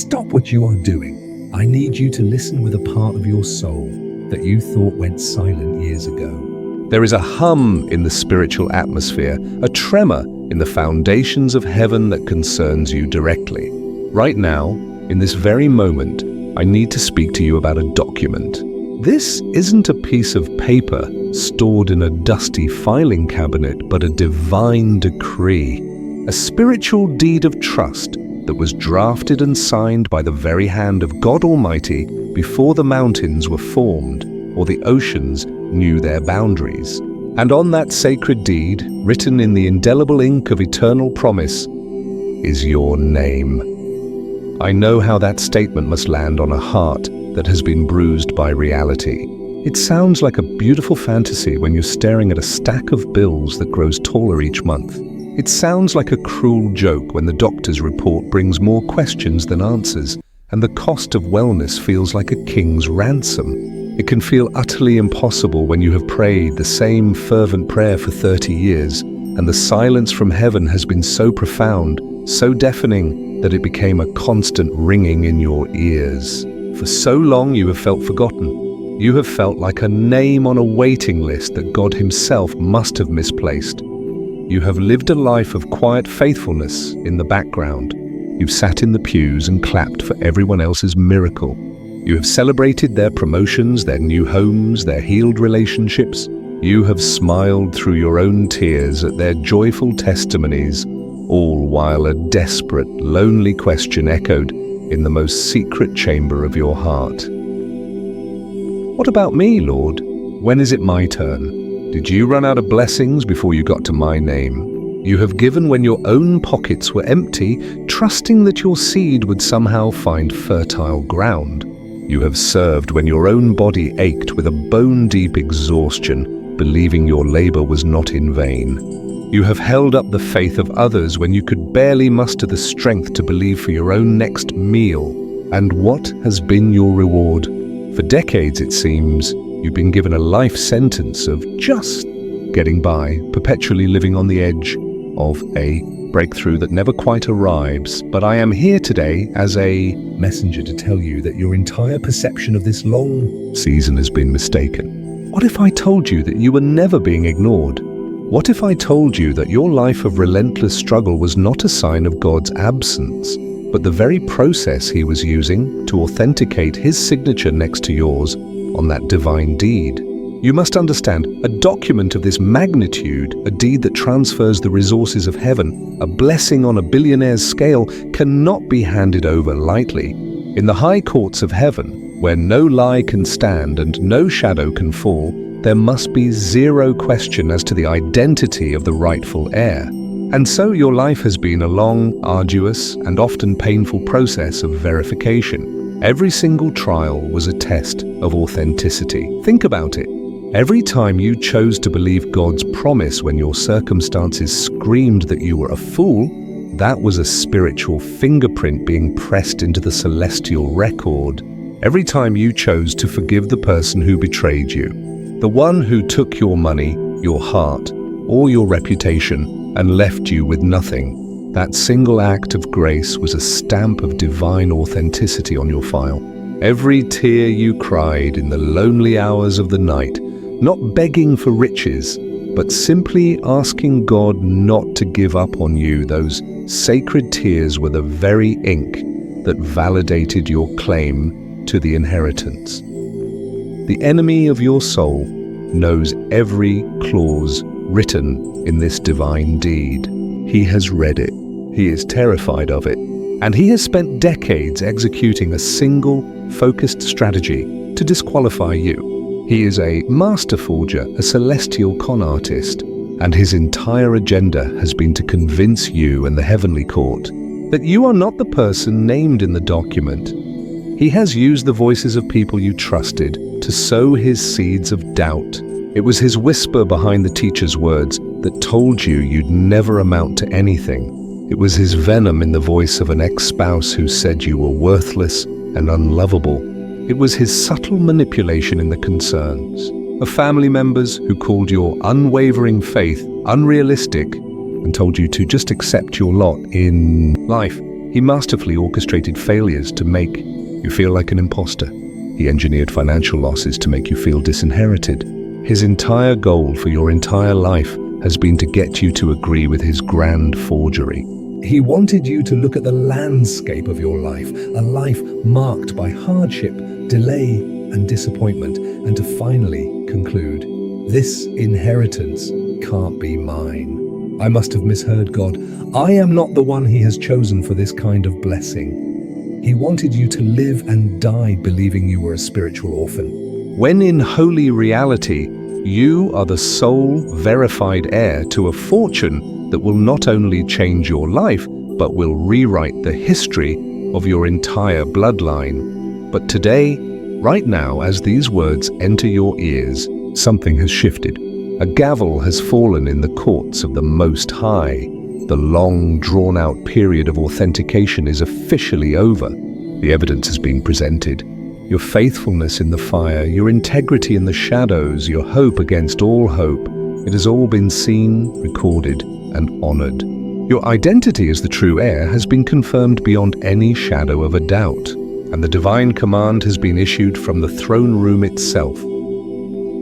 stop what you are doing. I need you to listen with a part of your soul that you thought went silent years ago. There is a hum in the spiritual atmosphere, a tremor in the foundations of heaven that concerns you directly. Right now, in this very moment, I need to speak to you about a document. This isn't a piece of paper stored in a dusty filing cabinet, but a divine decree, a spiritual deed of trust that was drafted and signed by the very hand of God Almighty before the mountains were formed or the oceans knew their boundaries. And on that sacred deed, written in the indelible ink of eternal promise, is your name. I know how that statement must land on a heart that has been bruised by reality. It sounds like a beautiful fantasy when you're staring at a stack of bills that grows taller each month. It sounds like a cruel joke when the doctor's report brings more questions than answers, and the cost of wellness feels like a king's ransom. It can feel utterly impossible when you have prayed the same fervent prayer for 30 years, and the silence from heaven has been so profound, so deafening, that it became a constant ringing in your ears. For so long you have felt forgotten. You have felt like a name on a waiting list that God Himself must have misplaced. You have lived a life of quiet faithfulness in the background. You've sat in the pews and clapped for everyone else's miracle. You have celebrated their promotions, their new homes, their healed relationships. You have smiled through your own tears at their joyful testimonies, all while a desperate, lonely question echoed in the most secret chamber of your heart. What about me, Lord? When is it my turn? Did you run out of blessings before you got to my name? You have given when your own pockets were empty, trusting that your seed would somehow find fertile ground. You have served when your own body ached with a bone-deep exhaustion, believing your labor was not in vain. You have held up the faith of others when you could barely muster the strength to believe for your own next meal. And what has been your reward? For decades, it seems, you've been given a life sentence of just getting by, perpetually living on the edge of a breakthrough that never quite arrives. But I am here today as a messenger to tell you that your entire perception of this long season has been mistaken. What if I told you that you were never being ignored? What if I told you that your life of relentless struggle was not a sign of God's absence, but the very process He was using to authenticate His signature next to yours on that divine deed? You must understand, a document of this magnitude, a deed that transfers the resources of heaven, a blessing on a billionaire's scale, cannot be handed over lightly. In the high courts of heaven, where no lie can stand and no shadow can fall, there must be zero question as to the identity of the rightful heir. And so your life has been a long, arduous, and often painful process of verification. Every single trial was a test of authenticity. Think about it. Every time you chose to believe God's promise when your circumstances screamed that you were a fool, that was a spiritual fingerprint being pressed into the celestial record. Every time you chose to forgive the person who betrayed you, the one who took your money, your heart, or your reputation and left you with nothing, that single act of grace was a stamp of divine authenticity on your file. Every tear you cried in the lonely hours of the night, not begging for riches, but simply asking God not to give up on you, those sacred tears were the very ink that validated your claim to the inheritance. The enemy of your soul knows every clause written in this divine deed. He has read it, he is terrified of it, and he has spent decades executing a single, focused strategy to disqualify you. He is a master forger, a celestial con artist, and his entire agenda has been to convince you and the heavenly court that you are not the person named in the document. He has used the voices of people you trusted to sow his seeds of doubt. It was his whisper behind the teacher's words that told you you'd never amount to anything. It was his venom in the voice of an ex-spouse who said you were worthless and unlovable. It was his subtle manipulation in the concerns of family members who called your unwavering faith unrealistic and told you to just accept your lot in life. He masterfully orchestrated failures to make you feel like an imposter. He engineered financial losses to make you feel disinherited. His entire goal for your entire life has been to get you to agree with his grand forgery. He wanted you to look at the landscape of your life, a life marked by hardship, delay, and disappointment, and to finally conclude, this inheritance can't be mine. I must have misheard God. I am not the one he has chosen for this kind of blessing. He wanted you to live and die believing you were a spiritual orphan. When in holy reality, you are the sole verified heir to a fortune that will not only change your life, but will rewrite the history of your entire bloodline. But today, right now, as these words enter your ears, something has shifted. A gavel has fallen in the courts of the Most High. The long, drawn-out period of authentication is officially over. The evidence has been presented. Your faithfulness in the fire, your integrity in the shadows, your hope against all hope, it has all been seen, recorded, and honored. Your identity as the true heir has been confirmed beyond any shadow of a doubt, and the divine command has been issued from the throne room itself.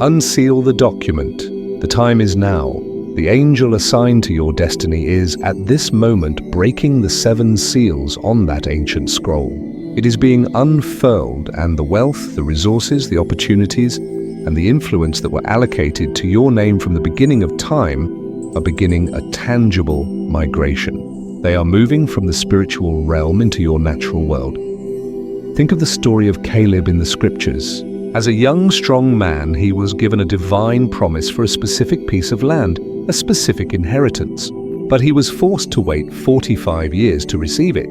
Unseal the document. The time is now. The angel assigned to your destiny is, at this moment, breaking the 7 seals on that ancient scroll. It is being unfurled, and the wealth, the resources, the opportunities, and the influence that were allocated to your name from the beginning of time are beginning a tangible migration. They are moving from the spiritual realm into your natural world. Think of the story of Caleb in the scriptures. As a young, strong man, he was given a divine promise for a specific piece of land, a specific inheritance. But he was forced to wait 45 years to receive it.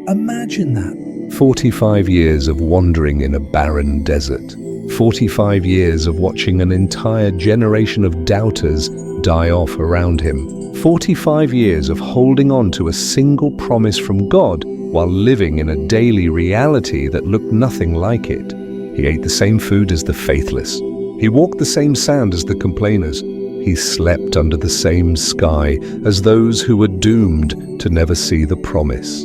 Imagine that. 45 years of wandering in a barren desert. 45 years of watching an entire generation of doubters die off around him. 45 years of holding on to a single promise from God while living in a daily reality that looked nothing like it. He ate the same food as the faithless. He walked the same sand as the complainers. He slept under the same sky as those who were doomed to never see the promise.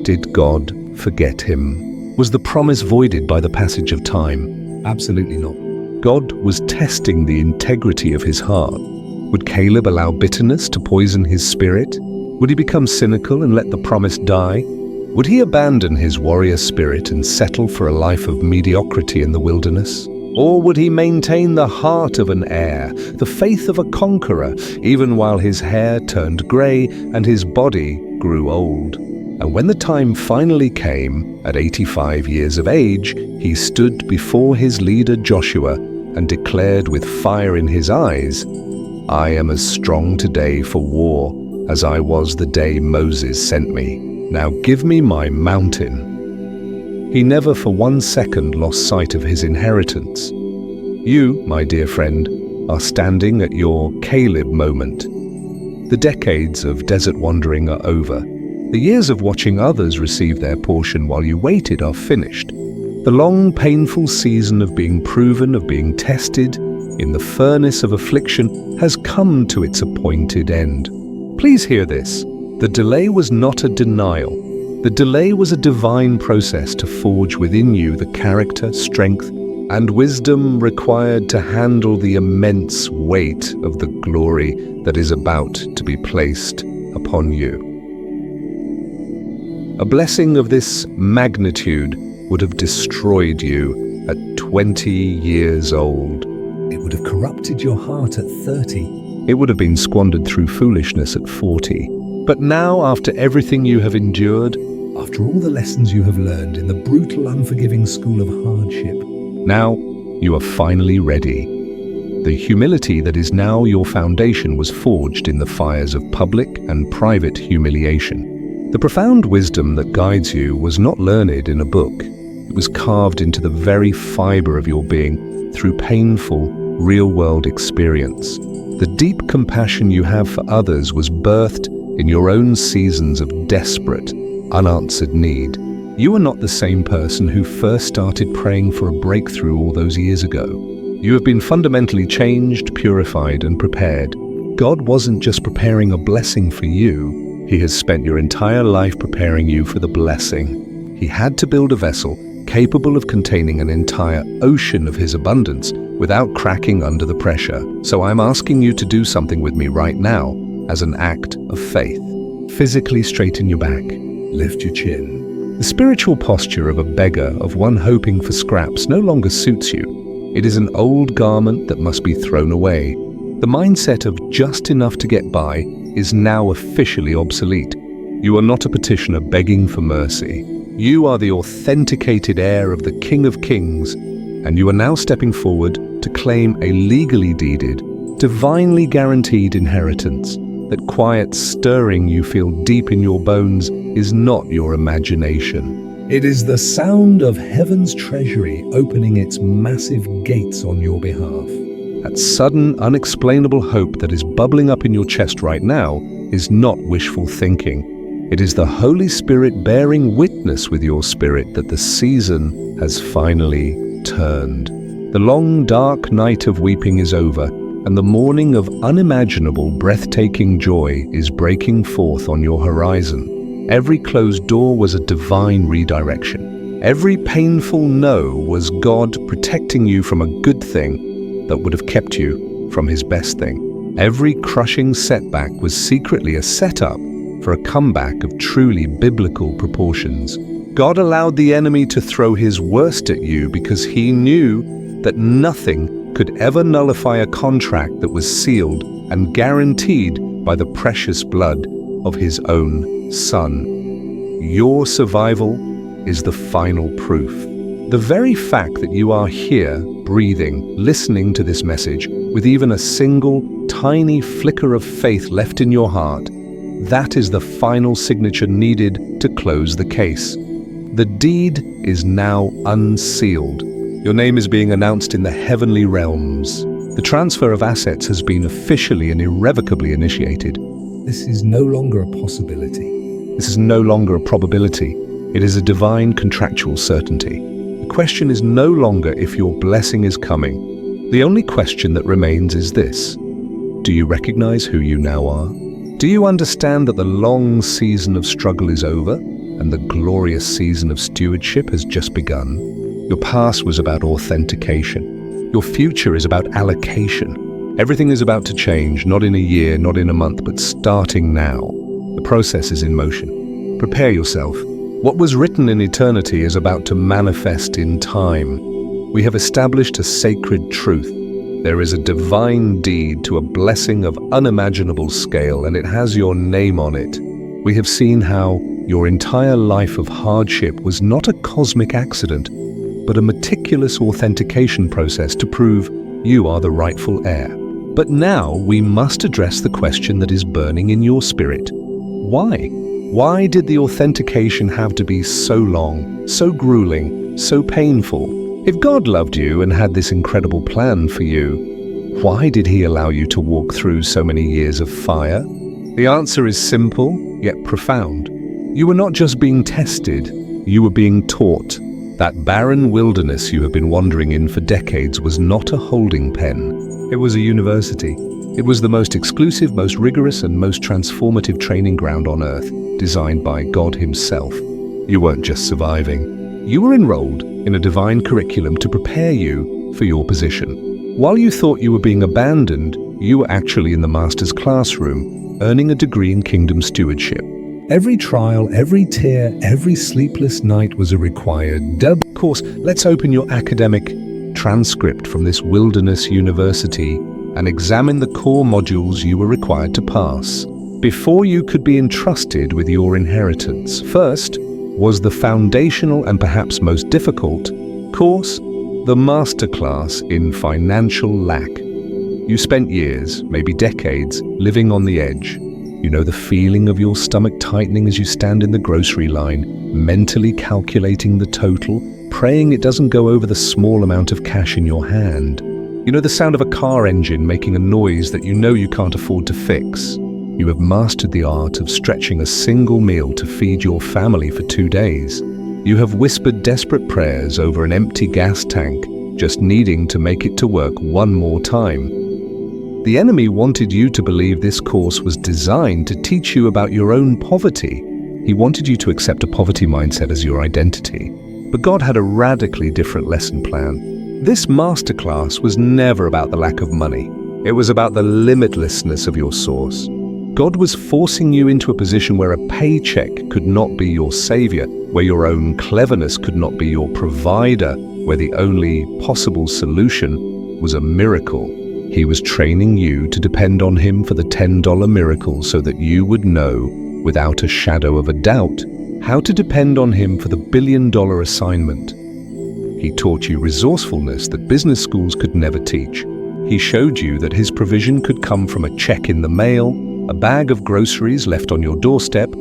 Did God forget him? Was the promise voided by the passage of time? Absolutely not. God was testing the integrity of his heart. Would Caleb allow bitterness to poison his spirit? Would he become cynical and let the promise die? Would he abandon his warrior spirit and settle for a life of mediocrity in the wilderness? Or would he maintain the heart of an heir, the faith of a conqueror, even while his hair turned grey and his body grew old? And when the time finally came, at 85 years of age, he stood before his leader Joshua and declared with fire in his eyes, "I am as strong today for war as I was the day Moses sent me. Now give me my mountain." He never for 1 second lost sight of his inheritance. You, my dear friend, are standing at your Caleb moment. The decades of desert wandering are over. The years of watching others receive their portion while you waited are finished. The long, painful season of being proven, of being tested in the furnace of affliction has come to its appointed end. Please hear this. The delay was not a denial. The delay was a divine process to forge within you the character, strength, and wisdom required to handle the immense weight of the glory that is about to be placed upon you. A blessing of this magnitude would have destroyed you at 20 years old. It would have corrupted your heart at 30. It would have been squandered through foolishness at 40. But now, after everything you have endured, After all the lessons you have learned in the brutal, unforgiving school of hardship, now you are finally ready. The humility that is now your foundation was forged in the fires of public and private humiliation. The profound wisdom that guides you was not learned in a book. It was carved into the very fiber of your being through painful, real-world experience. The deep compassion you have for others was birthed in your own seasons of desperate, unanswered need. You are not the same person who first started praying for a breakthrough all those years ago. You have been fundamentally changed, purified, and prepared. God wasn't just preparing a blessing for you. He has spent your entire life preparing you for the blessing. He had to build a vessel capable of containing an entire ocean of his abundance without cracking under the pressure. So I'm asking you to do something with me right now as an act of faith. Physically straighten your back. Lift your chin. The spiritual posture of a beggar, of one hoping for scraps, no longer suits you. It is an old garment that must be thrown away. The mindset of just enough to get by is now officially obsolete. You are not a petitioner begging for mercy. You are the authenticated heir of the King of Kings, and you are now stepping forward to claim a legally deeded, divinely guaranteed inheritance. That quiet stirring you feel deep in your bones is not your imagination. It is the sound of heaven's treasury opening its massive gates on your behalf. That sudden, unexplainable hope that is bubbling up in your chest right now is not wishful thinking. It is the Holy Spirit bearing witness with your spirit that the season has finally turned. The long, dark night of weeping is over, and the morning of unimaginable, breathtaking joy is breaking forth on your horizon. Every closed door was a divine redirection. Every painful no was God protecting you from a good thing that would have kept you from his best thing. Every crushing setback was secretly a setup for a comeback of truly biblical proportions. God allowed the enemy to throw his worst at you because he knew that nothing could ever nullify a contract that was sealed and guaranteed by the precious blood of his own Son. Your survival is the final proof. The very fact that you are here, breathing, listening to this message, with even a single, tiny flicker of faith left in your heart, that is the final signature needed to close the case. The deed is now unsealed. Your name is being announced in the heavenly realms. The transfer of assets has been officially and irrevocably initiated. This is no longer a possibility. This is no longer a probability. It is a divine contractual certainty. The question is no longer if your blessing is coming. The only question that remains is this: do you recognize who you now are? Do you understand that the long season of struggle is over and the glorious season of stewardship has just begun? Your past was about authentication. Your future is about allocation. Everything is about to change, not in a year, not in a month, but starting now. The process is in motion. Prepare yourself. What was written in eternity is about to manifest in time. We have established a sacred truth. There is a divine deed to a blessing of unimaginable scale, and it has your name on it. We have seen how your entire life of hardship was not a cosmic accident, but a meticulous authentication process to prove you are the rightful heir. But now we must address the question that is burning in your spirit. Why? Why did the authentication have to be so long, so grueling, so painful? If God loved you and had this incredible plan for you, why did he allow you to walk through so many years of fire? The answer is simple, yet profound. You were not just being tested, you were being taught. That barren wilderness you have been wandering in for decades was not a holding pen. It was a university. It was the most exclusive, most rigorous, and most transformative training ground on earth, designed by God himself. You weren't just surviving. You were enrolled in a divine curriculum to prepare you for your position. While you thought you were being abandoned, you were actually in the master's classroom, earning a degree in kingdom stewardship. Every trial, every tear, every sleepless night was a required Of course, let's open your academic transcript from this wilderness university and examine the core modules you were required to pass before you could be entrusted with your inheritance. First was the foundational and perhaps most difficult course, the masterclass in financial lack. You spent years, maybe decades, living on the edge. You know the feeling of your stomach tightening as you stand in the grocery line, mentally calculating the total, praying it doesn't go over the small amount of cash in your hand. You know the sound of a car engine making a noise that you know you can't afford to fix. You have mastered the art of stretching a single meal to feed your family for 2 days. You have whispered desperate prayers over an empty gas tank, just needing to make it to work one more time. The enemy wanted you to believe this course was designed to teach you about your own poverty. He wanted you to accept a poverty mindset as your identity. But God had a radically different lesson plan. This masterclass was never about the lack of money. It was about the limitlessness of your source. God was forcing you into a position where a paycheck could not be your savior, where your own cleverness could not be your provider, where the only possible solution was a miracle. He was training you to depend on him for the $10 miracle so that you would know, without a shadow of a doubt, how to depend on him for the billion-dollar assignment. He taught you resourcefulness that business schools could never teach. He showed you that his provision could come from a check in the mail, a bag of groceries left on your doorstep,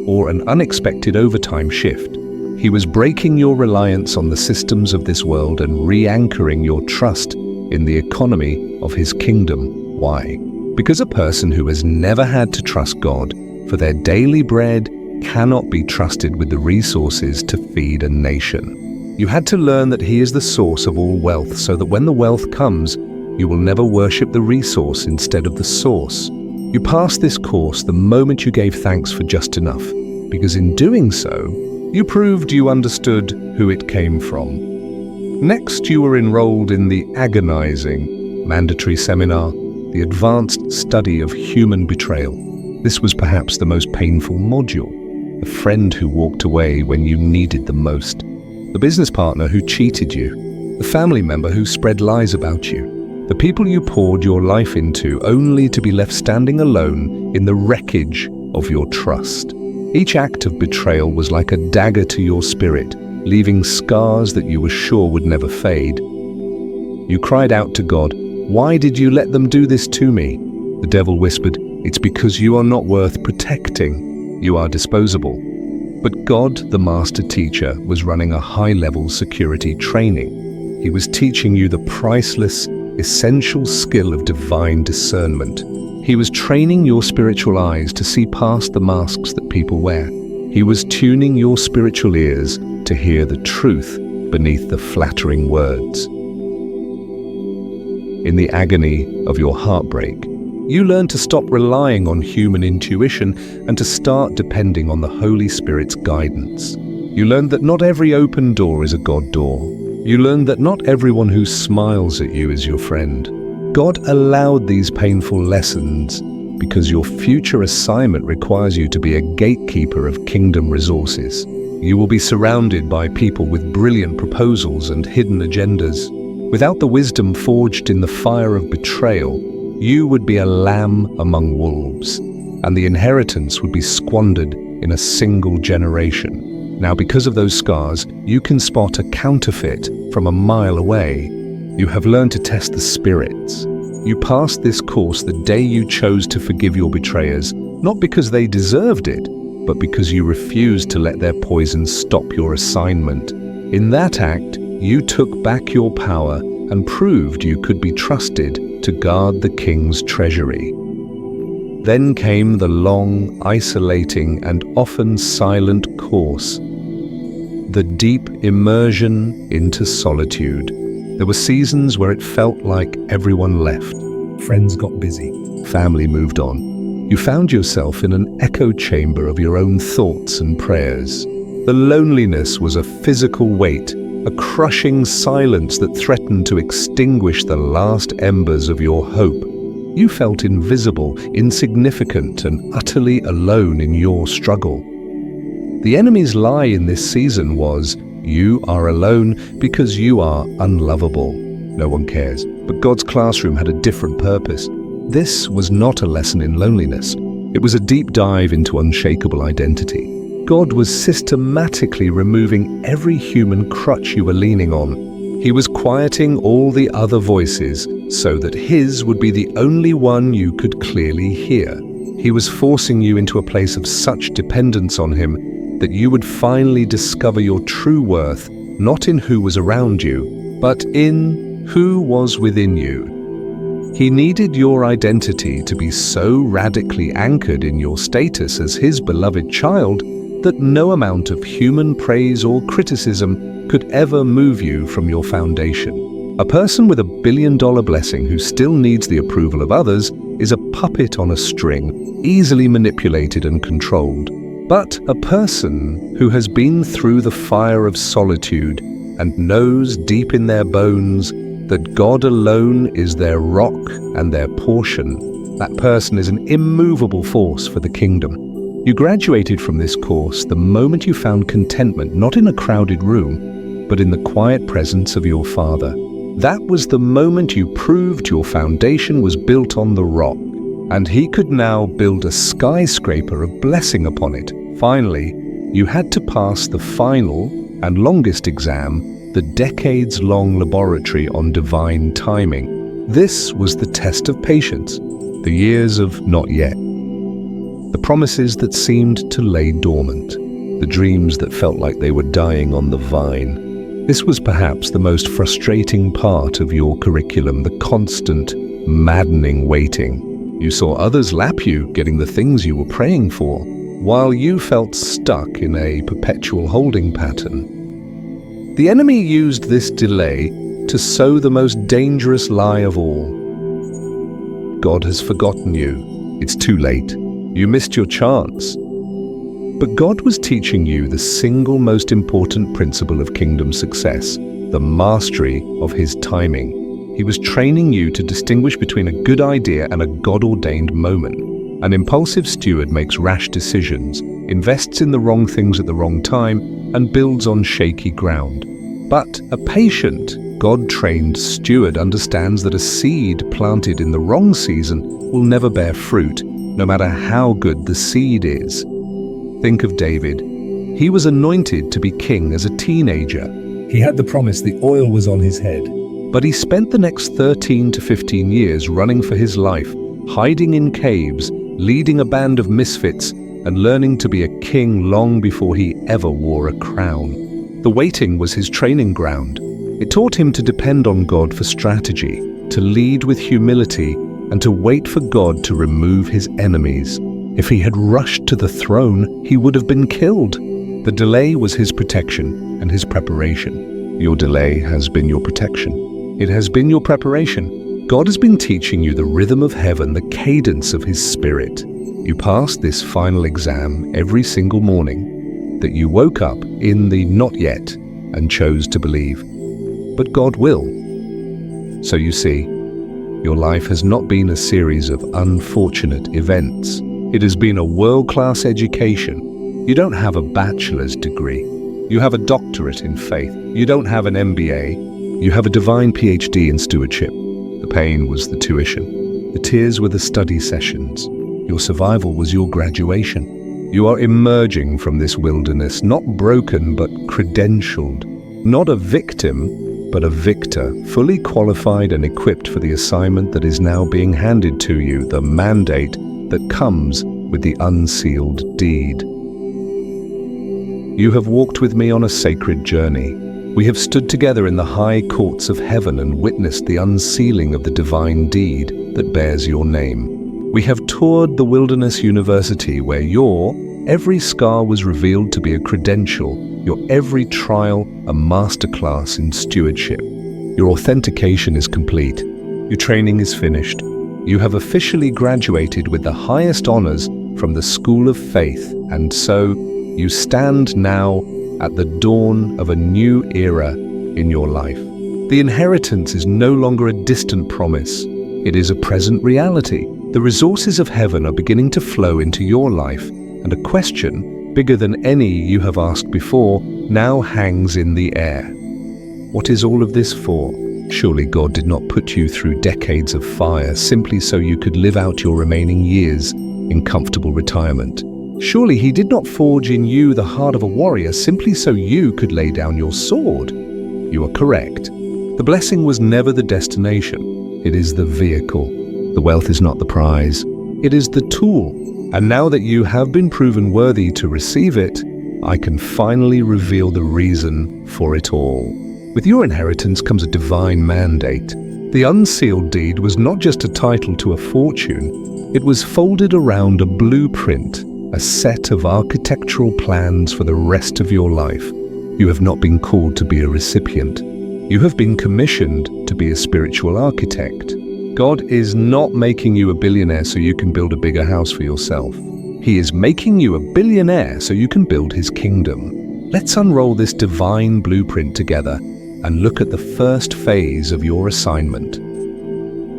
or an unexpected overtime shift. He was breaking your reliance on the systems of this world and re-anchoring your trust in the economy of his kingdom. Why? Because a person who has never had to trust God for their daily bread cannot be trusted with the resources to feed a nation. You had to learn that he is the source of all wealth, so that when the wealth comes, you will never worship the resource instead of the source. You passed this course the moment you gave thanks for just enough, because in doing so, you proved you understood who it came from. Next, you were enrolled in the agonizing mandatory seminar, the advanced study of human betrayal. This was perhaps the most painful module. The friend who walked away when you needed them most. The business partner who cheated you. The family member who spread lies about you. The people you poured your life into only to be left standing alone in the wreckage of your trust. Each act of betrayal was like a dagger to your spirit, leaving scars that you were sure would never fade. You cried out to God, "Why did you let them do this to me?" The devil whispered, "It's because you are not worth protecting. You are disposable." But God, the master teacher, was running a high-level security training. He was teaching you the priceless, essential skill of divine discernment. He was training your spiritual eyes to see past the masks that people wear. He was tuning your spiritual ears to hear the truth beneath the flattering words. In the agony of your heartbreak, you learned to stop relying on human intuition and to start depending on the Holy Spirit's guidance. You learned that not every open door is a God door. You learned that not everyone who smiles at you is your friend. God allowed these painful lessons because your future assignment requires you to be a gatekeeper of kingdom resources. You will be surrounded by people with brilliant proposals and hidden agendas. Without the wisdom forged in the fire of betrayal, you would be a lamb among wolves, and the inheritance would be squandered in a single generation. Now, because of those scars, you can spot a counterfeit from a mile away. You have learned to test the spirits. You passed this course the day you chose to forgive your betrayers, not because they deserved it, but because you refused to let their poison stop your assignment. In that act, you took back your power and proved you could be trusted to guard the king's treasury. Then came the long, isolating, and often silent course, the deep immersion into solitude. There were seasons where it felt like everyone left. Friends got busy. Family moved on. You found yourself in an echo chamber of your own thoughts and prayers. The loneliness was a physical weight, a crushing silence that threatened to extinguish the last embers of your hope. You felt invisible, insignificant, and utterly alone in your struggle. The enemy's lie in this season was, you are alone because you are unlovable. No one cares. But God's classroom had a different purpose. This was not a lesson in loneliness. It was a deep dive into unshakable identity. God was systematically removing every human crutch you were leaning on. He was quieting all the other voices so that his would be the only one you could clearly hear. He was forcing you into a place of such dependence on him that you would finally discover your true worth, not in who was around you, but in who was within you. He needed your identity to be so radically anchored in your status as his beloved child that no amount of human praise or criticism could ever move you from your foundation. A person with $1 billion blessing who still needs the approval of others is a puppet on a string, easily manipulated and controlled. But a person who has been through the fire of solitude and knows deep in their bones that God alone is their rock and their portion, that person is an immovable force for the kingdom. You graduated from this course the moment you found contentment not in a crowded room, but in the quiet presence of your Father. That was the moment you proved your foundation was built on the rock, and He could now build a skyscraper of blessing upon it. Finally, you had to pass the final and longest exam, the decades-long laboratory on divine timing. This was the test of patience, the years of not yet, the promises that seemed to lay dormant, the dreams that felt like they were dying on the vine. This was perhaps the most frustrating part of your curriculum, the constant, maddening waiting. You saw others lap you, getting the things you were praying for, while you felt stuck in a perpetual holding pattern. The enemy used this delay to sow the most dangerous lie of all. God has forgotten you. It's too late. You missed your chance. But God was teaching you the single most important principle of kingdom success, the mastery of His timing. He was training you to distinguish between a good idea and a God-ordained moment. An impulsive steward makes rash decisions, invests in the wrong things at the wrong time, and builds on shaky ground. But a patient, God-trained steward understands that a seed planted in the wrong season will never bear fruit, no matter how good the seed is. Think of David. He was anointed to be king as a teenager. He had the promise, the oil was on his head. But he spent the next 13 to 15 years running for his life, hiding in caves, leading a band of misfits, and learning to be a king long before he ever wore a crown. The waiting was his training ground. It taught him to depend on God for strategy, to lead with humility, and to wait for God to remove his enemies. If he had rushed to the throne, he would have been killed. The delay was his protection and his preparation. Your delay has been your protection. It has been your preparation. God has been teaching you the rhythm of heaven, the cadence of His Spirit. You passed this final exam every single morning, that you woke up in the not yet and chose to believe. But God will. So you see, your life has not been a series of unfortunate events. It has been a world-class education. You don't have a bachelor's degree. You have a doctorate in faith. You don't have an MBA. You have a divine PhD in stewardship. The pain was the tuition. The tears were the study sessions. Your survival was your graduation. You are emerging from this wilderness, not broken but credentialed. Not a victim, but a victor, fully qualified and equipped for the assignment that is now being handed to you, the mandate that comes with the unsealed deed. You have walked with me on a sacred journey. We have stood together in the high courts of heaven and witnessed the unsealing of the divine deed that bears your name. We have toured the Wilderness University where your every scar was revealed to be a credential, your every trial a masterclass in stewardship. Your authentication is complete. Your training is finished. You have officially graduated with the highest honors from the School of Faith, and so you stand now at the dawn of a new era in your life. The inheritance is no longer a distant promise. It is a present reality. The resources of heaven are beginning to flow into your life, and a question, bigger than any you have asked before, now hangs in the air. What is all of this for? Surely God did not put you through decades of fire simply so you could live out your remaining years in comfortable retirement. Surely He did not forge in you the heart of a warrior simply so you could lay down your sword. You are correct. The blessing was never the destination. It is the vehicle. The wealth is not the prize. It is the tool. And now that you have been proven worthy to receive it, I can finally reveal the reason for it all. With your inheritance comes a divine mandate. The unsealed deed was not just a title to a fortune. It was folded around a blueprint, a set of architectural plans for the rest of your life. You have not been called to be a recipient. You have been commissioned to be a spiritual architect. God is not making you a billionaire so you can build a bigger house for yourself. He is making you a billionaire so you can build his kingdom. Let's unroll this divine blueprint together and look at the first phase of your assignment.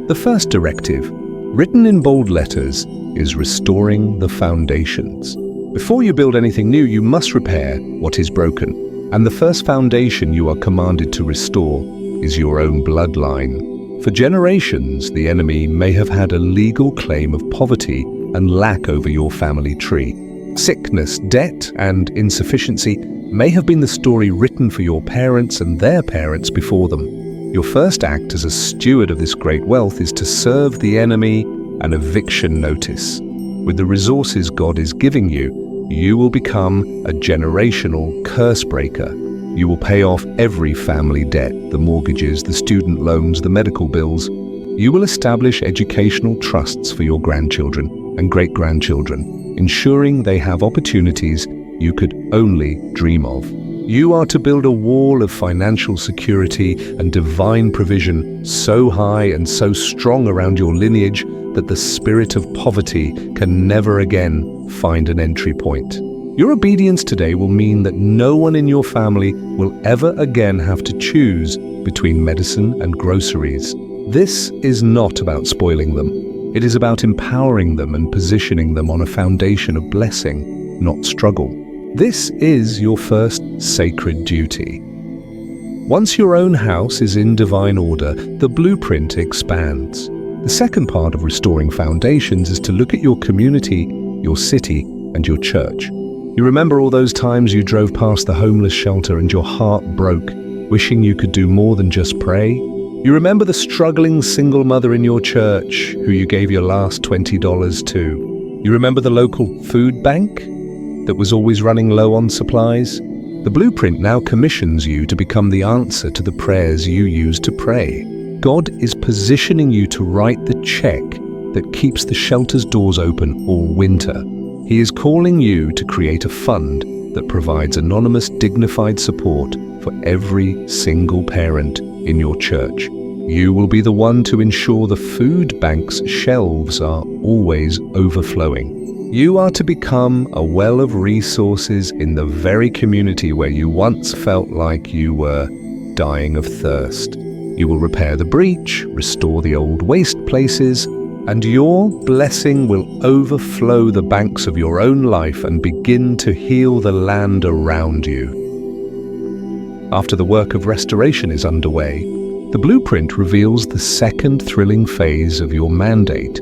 The first directive, written in bold letters, is restoring the foundations. Before you build anything new, you must repair what is broken. And the first foundation you are commanded to restore is your own bloodline. For generations, the enemy may have had a legal claim of poverty and lack over your family tree. Sickness, debt, and insufficiency may have been the story written for your parents and their parents before them. Your first act as a steward of this great wealth is to serve the enemy an eviction notice. With the resources God is giving you, you will become a generational curse breaker. You will pay off every family debt, the mortgages, the student loans, the medical bills. You will establish educational trusts for your grandchildren and great-grandchildren, ensuring they have opportunities you could only dream of. You are to build a wall of financial security and divine provision so high and so strong around your lineage that the spirit of poverty can never again find an entry point. Your obedience today will mean that no one in your family will ever again have to choose between medicine and groceries. This is not about spoiling them. It is about empowering them and positioning them on a foundation of blessing, not struggle. This is your first sacred duty. Once your own house is in divine order, the blueprint expands. The second part of restoring foundations is to look at your community, your city, and your church. You remember all those times you drove past the homeless shelter and your heart broke, wishing you could do more than just pray? You remember the struggling single mother in your church who you gave your last $20 to? You remember the local food bank that was always running low on supplies? The blueprint now commissions you to become the answer to the prayers you used to pray. God is positioning you to write the check that keeps the shelter's doors open all winter. He is calling you to create a fund that provides anonymous, dignified support for every single parent in your church. You will be the one to ensure the food bank's shelves are always overflowing. You are to become a well of resources in the very community where you once felt like you were dying of thirst. You will repair the breach, restore the old waste places, and your blessing will overflow the banks of your own life and begin to heal the land around you. After the work of restoration is underway, the blueprint reveals the second thrilling phase of your mandate,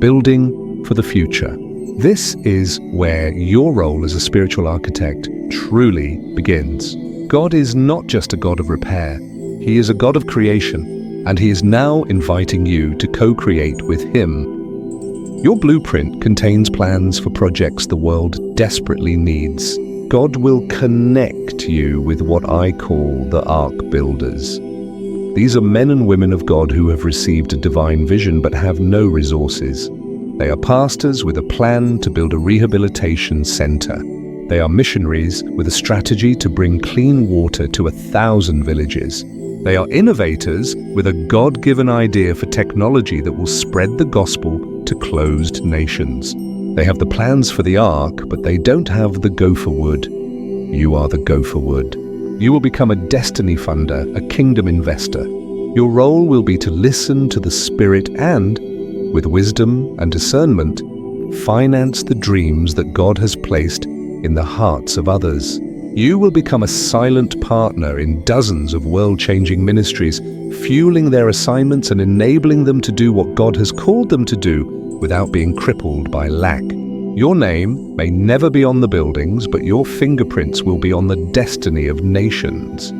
building for the future. This is where your role as a spiritual architect truly begins. God is not just a God of repair, He is a God of creation. And He is now inviting you to co-create with Him. Your blueprint contains plans for projects the world desperately needs. God will connect you with what I call the Ark Builders. These are men and women of God who have received a divine vision but have no resources. They are pastors with a plan to build a rehabilitation center. They are missionaries with a strategy to bring clean water to 1,000 villages. They are innovators with a God-given idea for technology that will spread the gospel to closed nations. They have the plans for the ark, but they don't have the gopher wood. You are the gopher wood. You will become a destiny funder, a kingdom investor. Your role will be to listen to the Spirit and, with wisdom and discernment, finance the dreams that God has placed in the hearts of others. You will become a silent partner in dozens of world-changing ministries, fueling their assignments and enabling them to do what God has called them to do without being crippled by lack. Your name may never be on the buildings, but your fingerprints will be on the destiny of nations.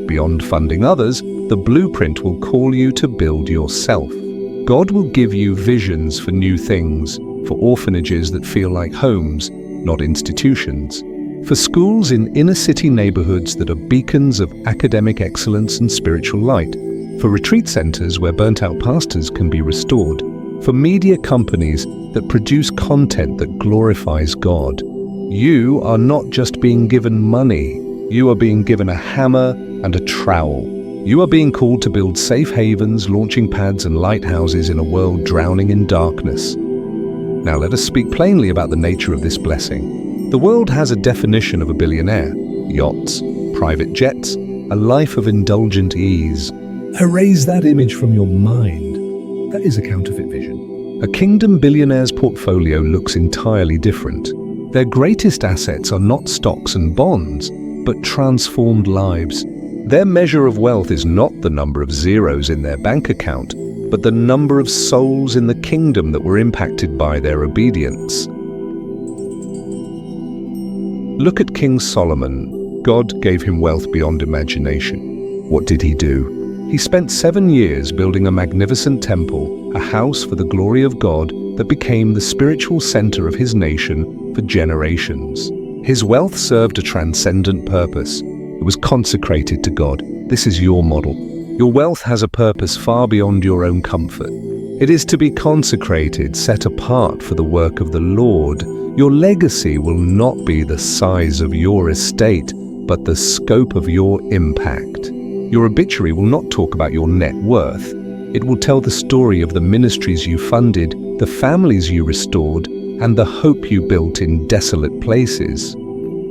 Beyond funding others, the blueprint will call you to build yourself. God will give you visions for new things, for orphanages that feel like homes, not institutions. For schools in inner-city neighborhoods that are beacons of academic excellence and spiritual light. For retreat centers where burnt-out pastors can be restored. For media companies that produce content that glorifies God. You are not just being given money, you are being given a hammer and a trowel. You are being called to build safe havens, launching pads, and lighthouses in a world drowning in darkness. Now let us speak plainly about the nature of this blessing. The world has a definition of a billionaire: yachts, private jets, a life of indulgent ease. Erase that image from your mind. That is a counterfeit vision. A kingdom billionaire's portfolio looks entirely different. Their greatest assets are not stocks and bonds, but transformed lives. Their measure of wealth is not the number of zeros in their bank account, but the number of souls in the kingdom that were impacted by their obedience. Look at King Solomon. God gave him wealth beyond imagination. What did he do? He spent 7 years building a magnificent temple, a house for the glory of God that became the spiritual center of his nation for generations. His wealth served a transcendent purpose. It was consecrated to God. This is your model. Your wealth has a purpose far beyond your own comfort. It is to be consecrated, set apart for the work of the Lord. Your legacy will not be the size of your estate, but the scope of your impact. Your obituary will not talk about your net worth. It will tell the story of the ministries you funded, the families you restored, and the hope you built in desolate places.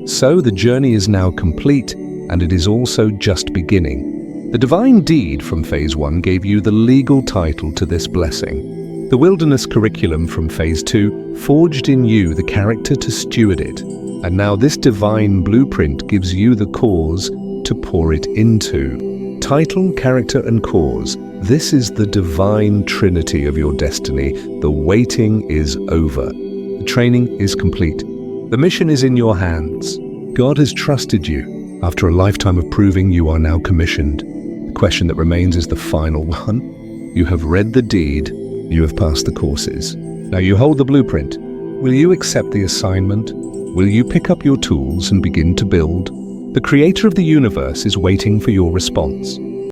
So the journey is now complete, and it is also just beginning. The divine deed from Phase 1 gave you the legal title to this blessing. The wilderness curriculum from Phase 2 forged in you the character to steward it. And now this divine blueprint gives you the cause to pour it into. Title, character, and cause. This is the divine trinity of your destiny. The waiting is over. The training is complete. The mission is in your hands. God has trusted you. After a lifetime of proving, you are now commissioned. The question that remains is the final one. You have read the deed. You have passed the courses. Now you hold the blueprint. Will you accept the assignment? Will you pick up your tools and begin to build? The creator of the universe is waiting for your response.